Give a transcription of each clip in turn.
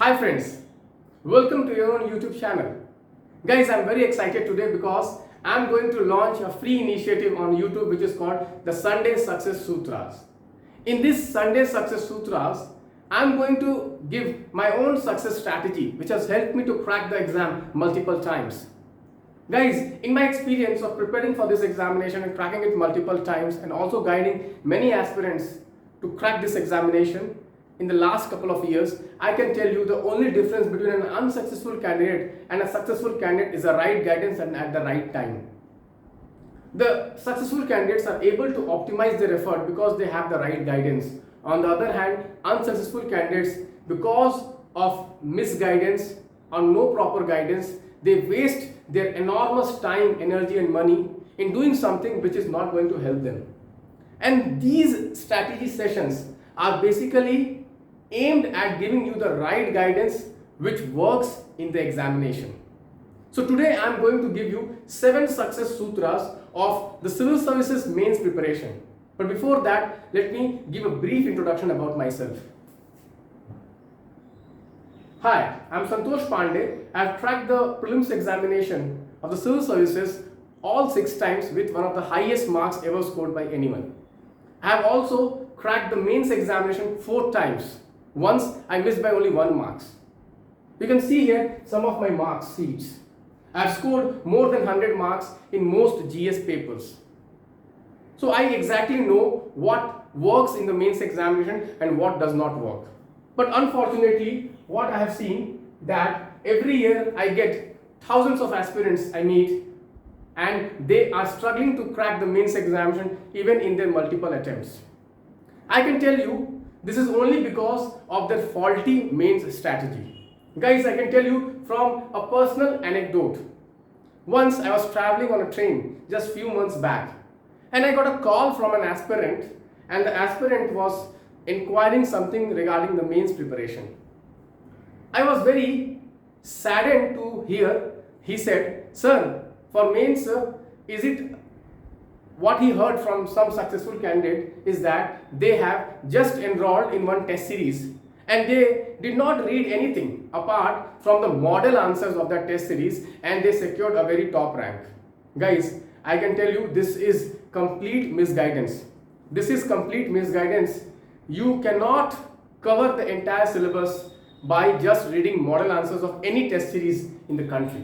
Hi friends, welcome to your own YouTube channel. Guys, I'm very excited today because I'm going to launch a free initiative on YouTube which is called the Sunday Success Sutras. In this Sunday Success Sutras, I'm going to give my own success strategy which has helped me to crack the exam multiple times. Guys, in my experience of preparing for this examination and cracking it multiple times and also guiding many aspirants to crack this examination, in the last couple of years, I can tell you the only difference between an unsuccessful candidate and a successful candidate is the right guidance and at the right time. The successful candidates are able to optimize their effort because they have the right guidance. On the other hand, unsuccessful candidates, because of misguidance or no proper guidance, they waste their enormous time, energy and money in doing something which is not going to help them. And these strategy sessions are basically aimed at giving you the right guidance which works in the examination. So today I am going to give you 7 success sutras of the civil services mains preparation. But before that, let me give a brief introduction about myself. Hi, I am Santosh Pandey. I have cracked the prelims examination of the civil services all 6 times with one of the highest marks ever scored by anyone. I have also cracked the mains examination 4 times. Once I missed by only 1 marks. You can see here some of my mark sheets. I have scored more than 100 marks in most GS papers. So I exactly know what works in the mains examination and what does not work. But unfortunately, what I have seen that every year I get thousands of aspirants I meet and they are struggling to crack the mains examination even in their multiple attempts. I can tell you this is only because of their faulty mains strategy. Guys, I can tell you from a personal anecdote. Once I was traveling on a train just few months back and I got a call from an aspirant and the aspirant was inquiring something regarding the mains preparation. I was very saddened to hear he said, "Sir, for mains, is it what he heard from some successful candidate is that they have just enrolled in one test series and they did not read anything apart from the model answers of that test series and they secured a very top rank." Guys, I can tell you this is complete misguidance. This is complete misguidance. You cannot cover the entire syllabus by just reading model answers of any test series in the country.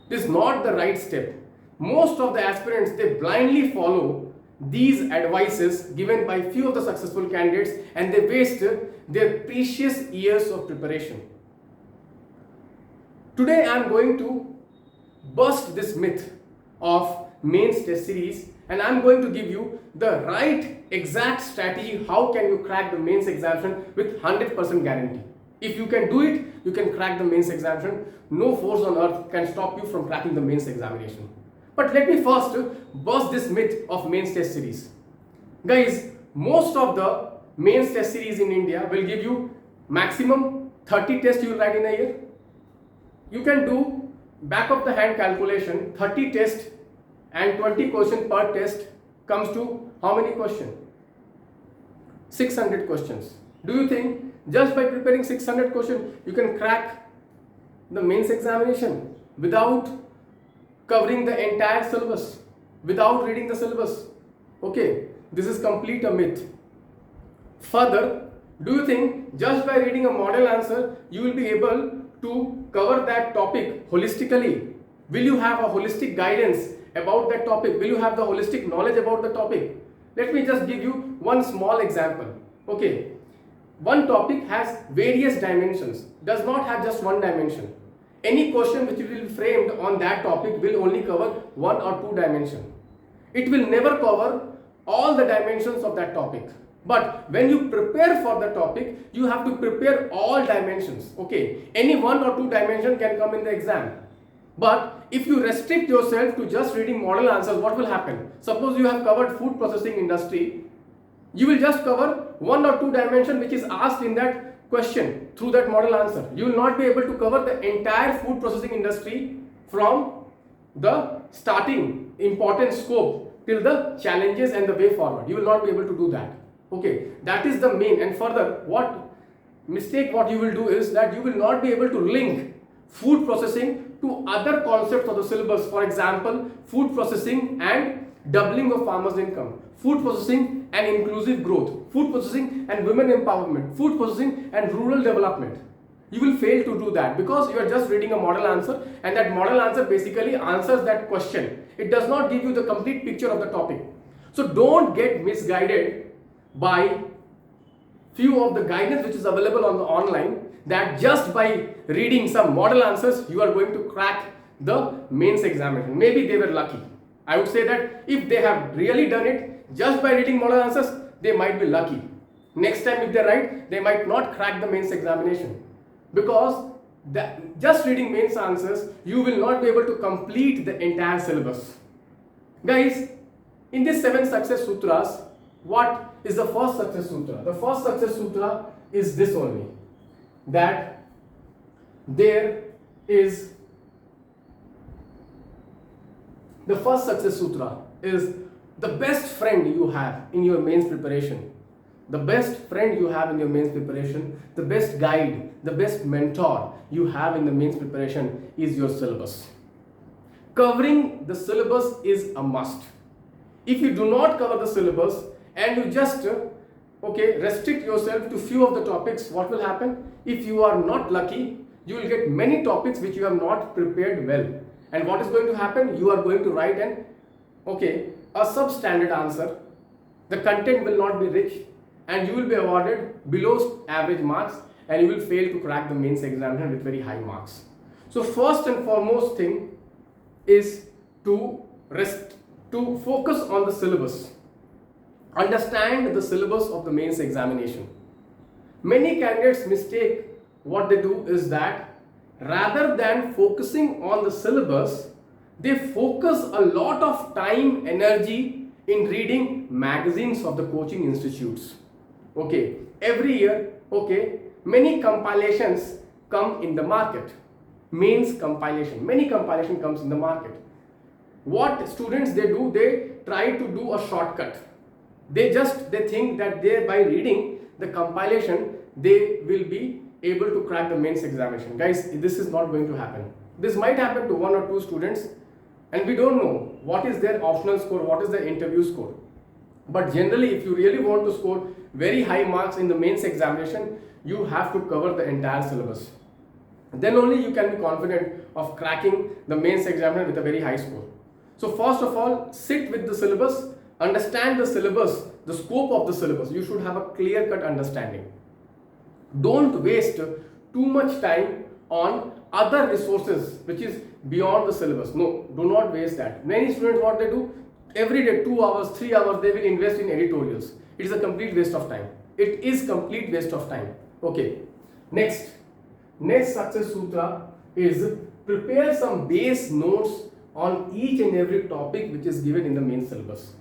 This is not the right step. Most of the aspirants, they blindly follow these advices given by few of the successful candidates and they waste their precious years of preparation. Today I am going to bust this myth of mains test series and I am going to give you the right exact strategy how can you crack the mains examination with 100% guarantee. If you can do it, you can crack the mains examination. No force on earth can stop you from cracking the mains examination. But let me first bust this myth of mains test series. Guys, most of the mains test series in India will give you maximum 30 tests you will write in a year. You can do back of the hand calculation, 30 tests and 20 questions per test comes to how many questions? 600 questions. Do you think just by preparing 600 questions you can crack the mains examination without covering the entire syllabus, without reading the syllabus? Okay, this is complete a myth. Further, do you think just by reading a model answer you will be able to cover that topic holistically? Will you have a holistic guidance about that topic? Will you have the holistic knowledge about the topic? Let me just give you one small example. Okay, one topic has various dimensions, does not have just one dimension. Any question which will be framed on that topic will only cover 1 or 2 dimensions. It will never cover all the dimensions of that topic. But when you prepare for the topic, you have to prepare all dimensions. Okay, any 1 or 2 dimension can come in the exam. But if you restrict yourself to just reading model answers, what will happen? Suppose you have covered food processing industry, you will just cover 1 or 2 dimension which is asked in that question through that model answer. You will not be able to cover the entire food processing industry from the starting important scope till the challenges and the way forward. You will not be able to do that. Okay, that is the main. And further, what mistake what you will do is that you will not be able to link food processing to other concepts of the syllabus. For example, food processing and doubling of farmers' income, food processing and inclusive growth, food processing and women empowerment, food processing and rural development. You will fail to do that because you are just reading a model answer, and that model answer basically answers that question. It does not give you the complete picture of the topic. So don't get misguided by few of the guidance which is available on the online, that just by reading some model answers you are going to crack the mains examination. Maybe they were lucky. I would say that if they have really done it just by reading model answers, they might be lucky. Next time if they write, they might not crack the mains examination, because just reading mains answers, you will not be able to complete the entire syllabus. Guys, in these 7 success sutras, what is the first success sutra? The first success sutra is this only, that there is, the first success sutra is the best friend you have in your mains preparation. The best friend you have in your mains preparation, the best guide, the best mentor you have in the mains preparation is your syllabus. Covering the syllabus is a must. If you do not cover the syllabus and you just restrict yourself to few of the topics, what will happen? If you are not lucky, you will get many topics which you have not prepared well. And what is going to happen? You are going to write a substandard answer. The content will not be rich, and you will be awarded below average marks, and you will fail to crack the mains examination with very high marks. So first and foremost thing is to focus on the syllabus. Understand the syllabus of the mains examination. Many candidates mistake what they do is that rather than focusing on the syllabus, they focus a lot of time, energy in reading magazines of the coaching institutes. Every year, many compilations come in the market. Mains compilation, many compilation comes in the market. What students they do, they try to do a shortcut. They think that by reading the compilation, they will be able to crack the mains examination. Guys, this is not going to happen. This might happen to 1 or 2 students, and we don't know what is their optional score, what is their interview score. But generally, if you really want to score very high marks in the mains examination, you have to cover the entire syllabus. Then only you can be confident of cracking the mains examination with a very high score. So first of all, sit with the syllabus, understand the syllabus, the scope of the syllabus. You should have a clear-cut understanding. Don't waste too much time on other resources which is beyond the syllabus. No, do not waste that. Many students, what they do, every day 2 hours, 3 hours, they will invest in editorials. It is a complete waste of time. It is complete waste of time. Next success sutra is prepare some base notes on each and every topic which is given in the main syllabus.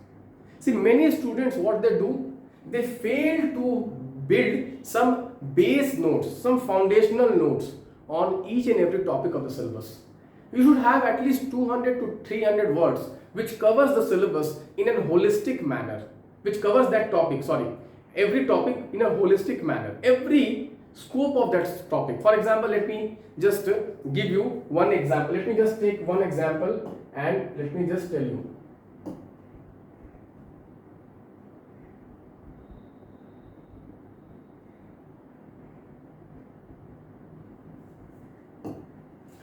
See, many students, what they do, they fail to build some base notes, some foundational notes on each and every topic of the syllabus. You should have at least 200 to 300 words which covers the syllabus in a holistic manner, which covers that topic, every topic in a holistic manner, every scope of that topic. For example, let me just give you one example. Let me just take one example and let me just tell you.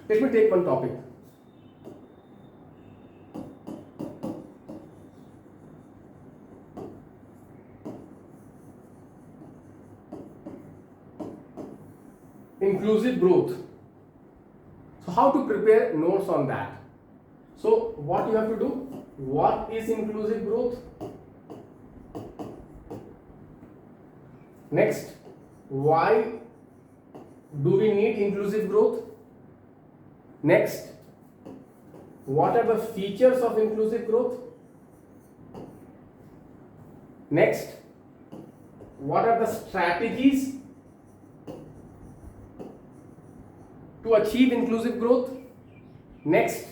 Let me take one topic. Inclusive growth. So how to prepare notes on that? So what you have to do? What is inclusive growth? Next, why do we need inclusive growth? Next, what are the features of inclusive growth? Next, what are the strategies to achieve inclusive growth? Next,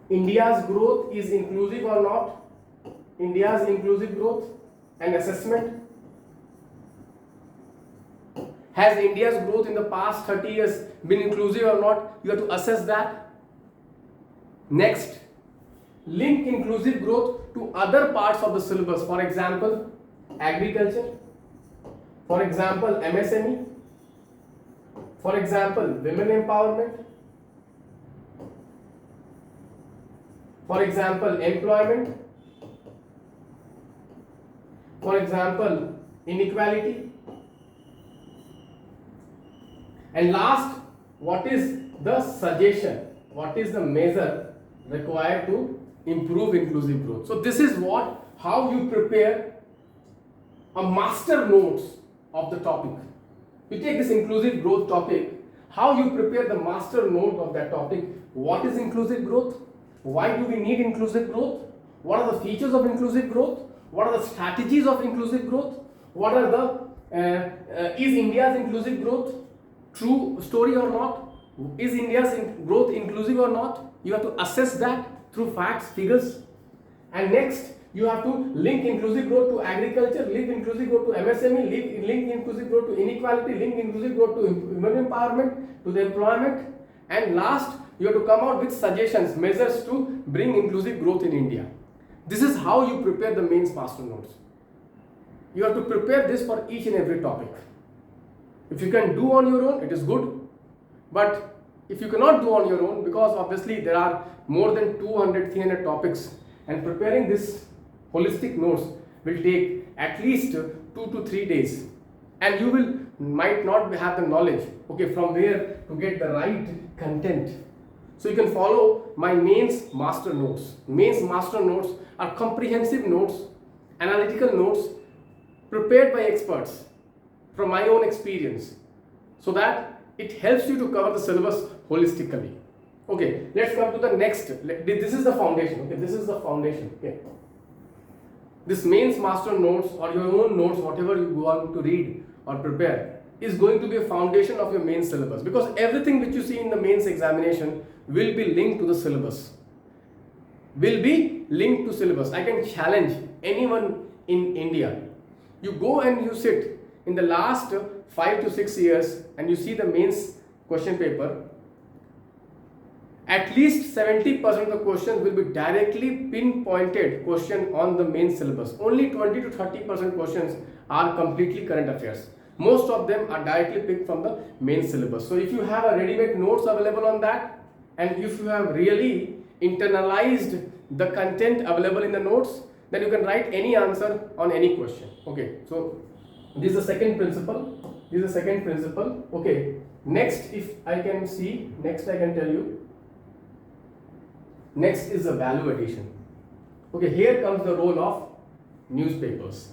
India's growth is inclusive or not? India's inclusive growth and assessment. Has India's growth in the past 30 years been inclusive or not? You have to assess that. Next, link inclusive growth to other parts of the syllabus. For example, agriculture. For example, MSME. For example, women empowerment. For example, employment. For example, inequality. And last, what is the suggestion? What is the measure required to improve inclusive growth? So this is how you prepare a master notes of the topic. You take this inclusive growth topic, how you prepare the master note of that topic. What is inclusive growth? Why do we need inclusive growth? What are the features of inclusive growth? What are the strategies of inclusive growth? What are the is India's inclusive growth true story or not? Is India's growth inclusive or not? You have to assess that through facts, figures. And next, you have to link inclusive growth to agriculture, link inclusive growth to MSME, link inclusive growth to inequality, link inclusive growth to women empowerment, to the employment. And last, you have to come out with suggestions, measures to bring inclusive growth in India. This is how you prepare the mains master notes. You have to prepare this for each and every topic. If you can do on your own, it is good. But if you cannot do on your own, because obviously there are more than 200, 300 topics, and preparing this holistic notes will take at least 2 to 3 days. And you might not have the knowledge, okay, from where to get the right content. So you can follow my mains master notes. Mains master notes are comprehensive notes, analytical notes prepared by experts from my own experience, so that it helps you to cover the syllabus holistically. Okay, let's come to the next. This is the foundation. Okay, this is the foundation. Okay, this mains master notes or your own notes, whatever you want to read or prepare, is going to be a foundation of your mains syllabus, because everything which you see in the mains examination will be linked to the syllabus. Will be linked to syllabus. I can challenge anyone in India. You go and you sit in the last 5 to 6 years and you see the mains question paper. At least 70% of the questions will be directly pinpointed question on the main syllabus. Only 20 to 30% questions are completely current affairs. Most of them are directly picked from the main syllabus. So if you have a ready-made notes available on that, and if you have really internalized the content available in the notes, then you can write any answer on any question. Okay, so this is the second principle. This is the second principle. Okay, next, if I can see, next I can tell you. Next is the value addition. Okay, here comes the role of newspapers.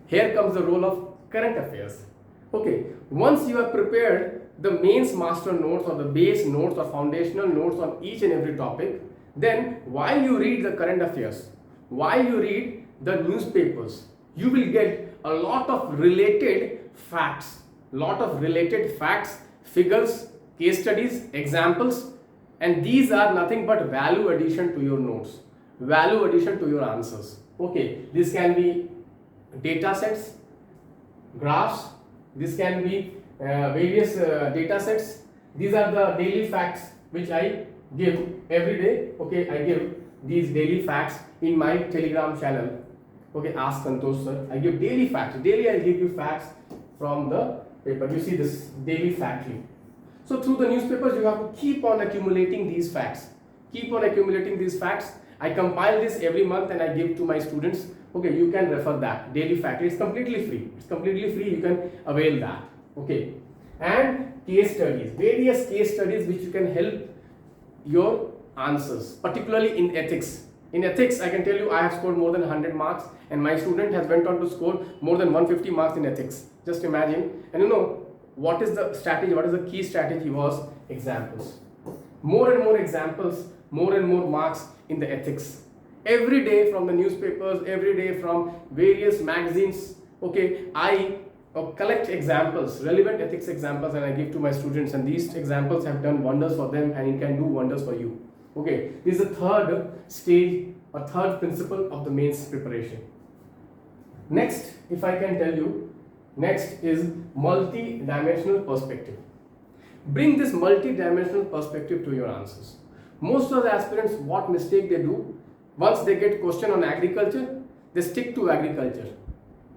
Here comes the role of current affairs. Okay, once you have prepared the mains master notes or the base notes or foundational notes on each and every topic, then while you read the current affairs, while you read the newspapers, you will get a lot of related facts, figures, case studies, examples, and these are nothing but value addition to your notes, value addition to your answers. Okay, this can be data sets, graphs, this can be various data sets. These are the daily facts which I give every day. Okay, I give these daily facts in my Telegram channel. Okay, Ask Santosh Sir. I give daily facts. Daily I give you facts from the paper. You see this daily factly. So through the newspapers you have to keep on accumulating these facts. Keep on accumulating these facts. I compile this every month and I give to my students. Okay, you can refer that daily fact. It's completely free. It's completely free. You can avail that. Okay, and case studies, various case studies which you can help your answers, particularly in ethics. In ethics, I can tell you I have scored more than 100 marks, and my student has went on to score more than 150 marks in ethics. Just imagine. And you know what is the strategy? What is the key strategy? Was examples. More and more examples, more and more marks in the ethics. Every day from the newspapers, every day from various magazines. Okay, I collect examples, relevant ethics examples, and I give to my students, and these examples have done wonders for them and it can do wonders for you. Okay, this is the third stage or third principle of the mains preparation. Next, if I can tell you, Next is multi-dimensional perspective. Bring this multi-dimensional perspective to your answers. Most of the aspirants, what mistake they do, once they get question on agriculture, they stick to agriculture.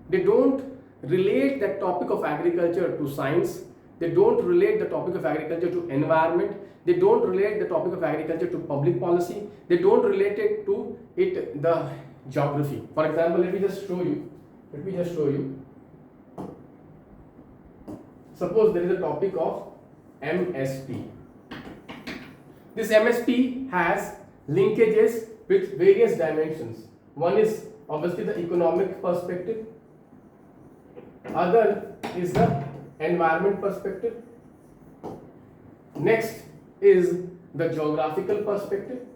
They don't relate that topic of agriculture to science. They don't relate the topic of agriculture to environment. They don't relate the topic of agriculture to public policy. They don't relate it to the geography. For example, let me just show you. Suppose there is a topic of MSP. This MSP has linkages with various dimensions. One is obviously the economic perspective. Other is the environment perspective. Next is the geographical perspective.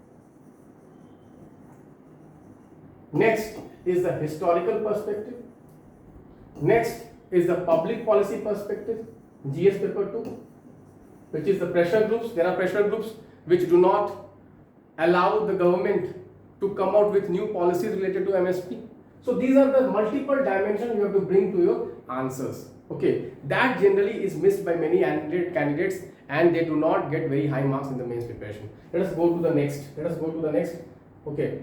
Next is the historical perspective. Next is the public policy perspective, GS paper 2, which is the pressure groups. There are pressure groups which do not allow the government to come out with new policies related to MSP. So these are the multiple dimensions you have to bring to your answers. Okay, that generally is missed by many candidates and they do not get very high marks in the mains preparation. Let us go to the next. Okay.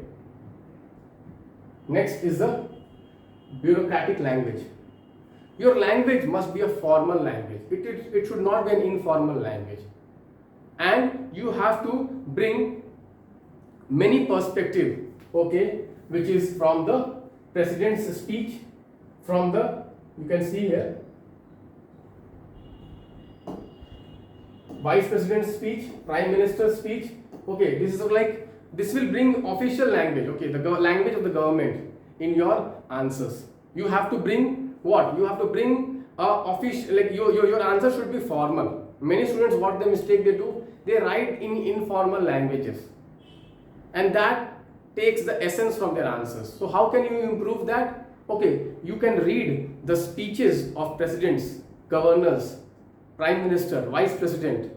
Next is the bureaucratic language. Your language must be a formal language. It should not be an informal language. And you have to bring many perspective, okay, which is from the president's speech, from the, you can see here, vice president's speech, prime minister's speech. Okay, this will bring official language, okay, the language of the government in your answers. You have to bring what? You have to bring official, like your answer should be formal. Many students, what the mistake they do, they write in informal languages, and that takes the essence from their answers. So how can you improve that? Okay, you can read the speeches of presidents, governors, prime minister, vice president.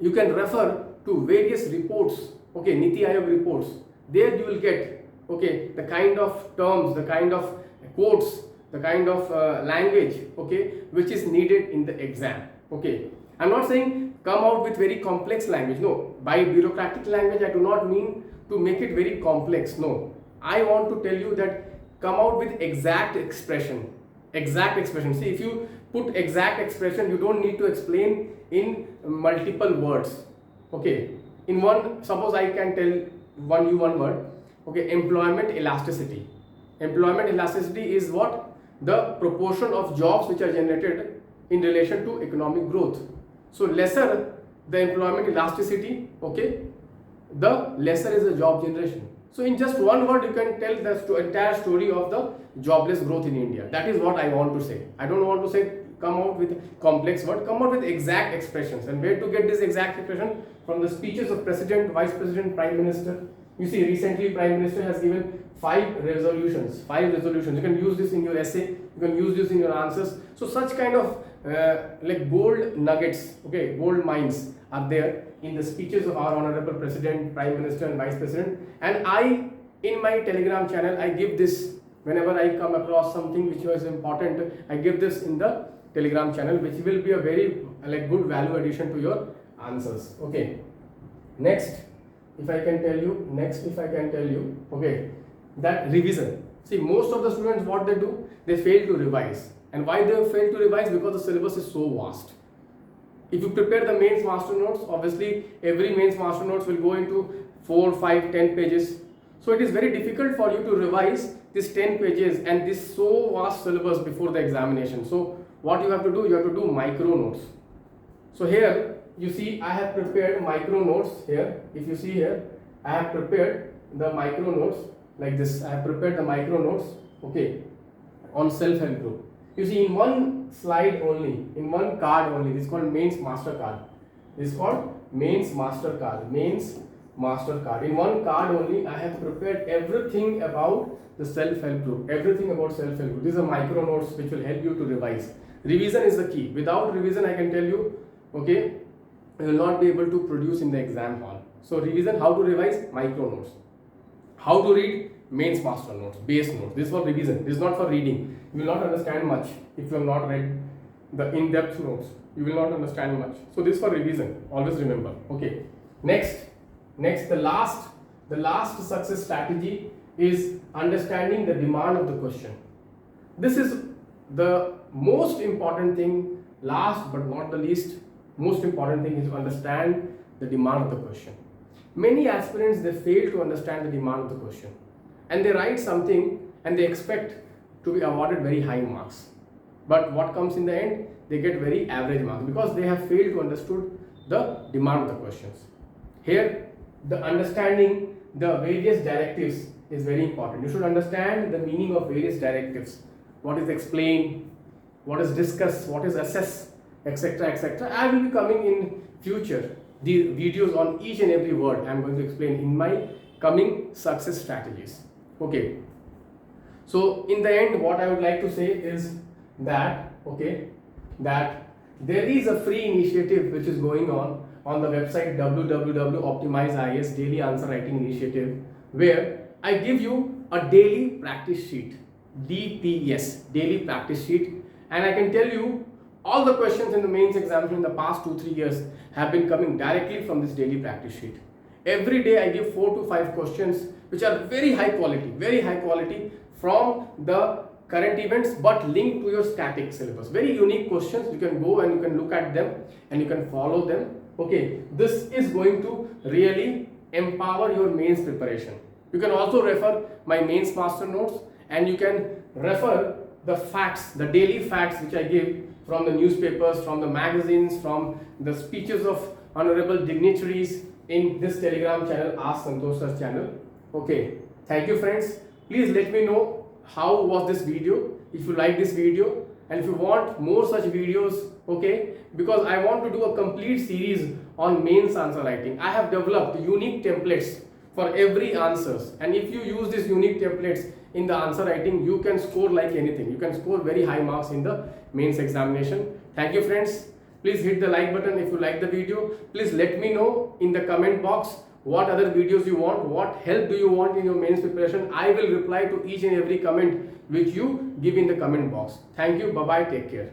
You can refer to various reports, okay, Niti Aayog reports. There you will get, okay, the kind of terms, the kind of quotes, the kind of language, okay, which is needed in the exam. Okay, I'm not saying come out with very complex language. No, by bureaucratic language I do not mean to make it very complex. No, I want to tell you that come out with exact expression. See, if you put exact expression, you don't need to explain in multiple words. Okay, in one, suppose I can tell one word. Okay, employment elasticity. Employment elasticity is what? The proportion of jobs which are generated in relation to economic growth. So lesser the employment elasticity, okay, the lesser is the job generation. So in just one word you can tell the entire story of the jobless growth in India. That is what I want to say. I don't want to say come out with complex word, come out with exact expressions. And where to get this exact expression? From the speeches of president, vice president, prime minister. You see, recently prime minister has given 5 resolutions. You can use this in your essay, you can use this in your answers. So such kind of like gold nuggets, okay, gold mines are there in the speeches of our honorable president, prime minister and vice president. And I, in my telegram channel, I give this whenever I come across something which was important. I give this in the telegram channel, which will be a very like good value addition to your answers. Okay, next if I can tell you, okay, that revision. See, most of the students, what they do, they fail to revise. And why they fail to revise? Because the syllabus is so vast. If you prepare the mains master notes, obviously every mains master notes will go into 4, 5, 10 pages. So it is very difficult for you to revise this 10 pages and this so vast syllabus before the examination. So what you have to do, you have to do micro notes. So here you see I have prepared micro notes here. If you see here, I have prepared the micro notes like this. I have prepared the micro notes, okay, on self-help group. You see, in one slide only, in one card only, this is called mains master card. This is called mains master card. Mains master card. In one card only, I have prepared everything about the self-help group. Everything about self-help group. These are micro notes which will help you to revise. Revision is the key. Without revision, I can tell you, okay, you will not be able to produce in the exam hall. So revision, how to revise? Micro notes. How to read? mains master notes, base notes. This is for revision. This is not for reading. You will not understand much if you have not read the in-depth notes. You will not understand much. So this is for revision. Always remember. Okay. Next, the last success strategy is understanding the demand of the question. This is the most important thing. Last but not the least, most important thing is to understand the demand of the question. Many aspirants, they fail to understand the demand of the question, and they write something and they expect to be awarded very high marks. But what comes in the end? They get very average marks because they have failed to understood the demand of the questions. Here, the understanding the various directives is very important. You should understand the meaning of various directives. What is explain, what is discuss, what is assess, etc., etc. I will be coming in future the videos on each and every word I am going to explain in my coming success strategies. Okay. So in the end, what I would like to say is that that there is a free initiative which is going on the website www.optimize Daily Answer Writing Initiative, where I give you a daily practice sheet, DPS, daily practice sheet, and I can tell you all the questions in the mains examination in the past 2-3 years have been coming directly from this daily practice sheet. Every day I give 4 to 5 questions which are very high quality from the current events but linked to your static syllabus. Very unique questions. You can go and you can look at them and you can follow them. Okay, this is going to really empower your mains preparation. You can also refer my mains master notes, and you can refer the facts, the daily facts which I give from the newspapers, from the magazines, from the speeches of honorable dignitaries in this Telegram channel, Ask Santosh Sir channel. Okay, thank you friends. Please let me know how was this video, if you like this video, and if you want more such videos, okay, because I want to do a complete series on mains answer writing. I have developed unique templates for every answers, and if you use these unique templates in the answer writing, you can score like anything. You can score very high marks in the mains examination. Thank you friends. Please hit the like button if you like the video. Please let me know in the comment box what other videos you want, what help do you want in your mains preparation. I will reply to each and every comment which you give in the comment box. Thank you. Bye bye. Take care.